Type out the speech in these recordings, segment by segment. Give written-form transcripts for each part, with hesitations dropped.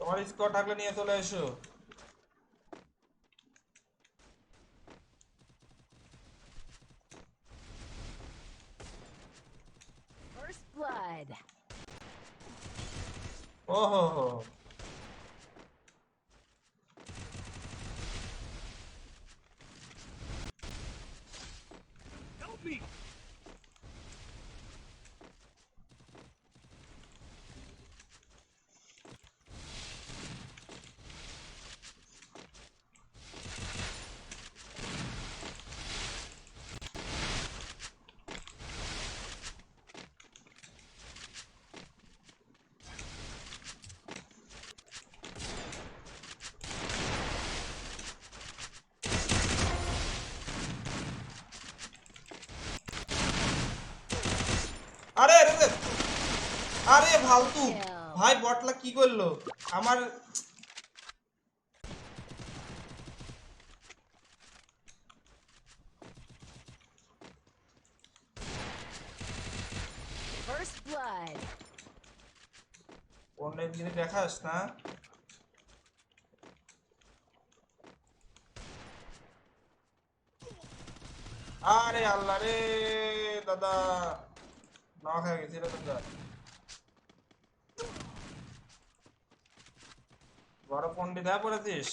তোমার স্কোর থাকলে নিয়ে চলে এসো। First blood. ওহো হো। Help me! আরে আরে আরে, আরে ফালতু Kill. ভাই, বটলা কি করলো আমার। First blood. অন্যের দিকে দেখাস না। আরে আল্লাহ রে দাদা, নক হয়ে গেছিল তোমরা। বড় পন্ডিত হয়ে পড়েছিস।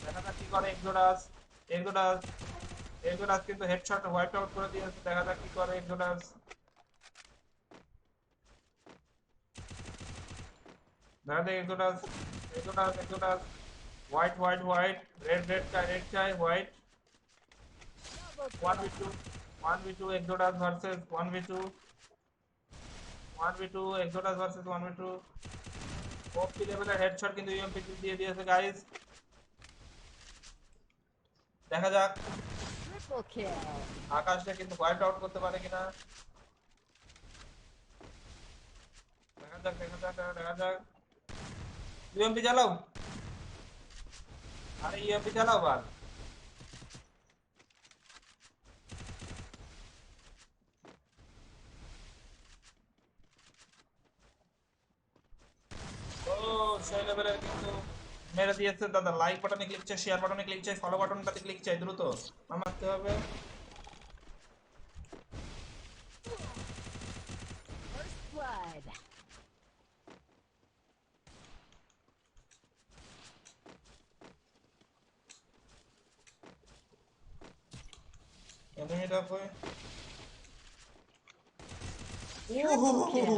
দেখা যাক কি করে এক্সোডাস। এক্সোডাস এক্সোডাস কিন্তু হেডশট হোয়াইট আউট করে দিয়েছে। দেখা যাক কি করে এক্সোডাস। দেখা যাক Exodus. Exodus Exodus. White white white, red red চাই, রেড চাই, white. Double 1v2, kill. 1v2 Exodus versus 1v2, 1v2 Exodus versus 1v2। ওপি লেভেলের হেডশট কিন্তু ইউএমপি দিয়ে দিয়েছে গাইস। দেখা যাক Triple kill. আকাশটা কিন্তু হোয়াইট আউট করতে পারে কিনা। দেখা যাক দেখা যাক দেখা যাক। ইউএমপি চালাও। আরে ইউএমপি চালাও বাল। ও সেই লেভেলের কিন্তু মেরে দিয়েছে দাদা। লাইক বাটনে ক্লিক চাই, শেয়ার বাটনে ক্লিক চাই, ফলো বাটনটাতে ক্লিক চাই, দ্রুত মারতে হবে। First blood. এনিমিটা কই? Triple kill.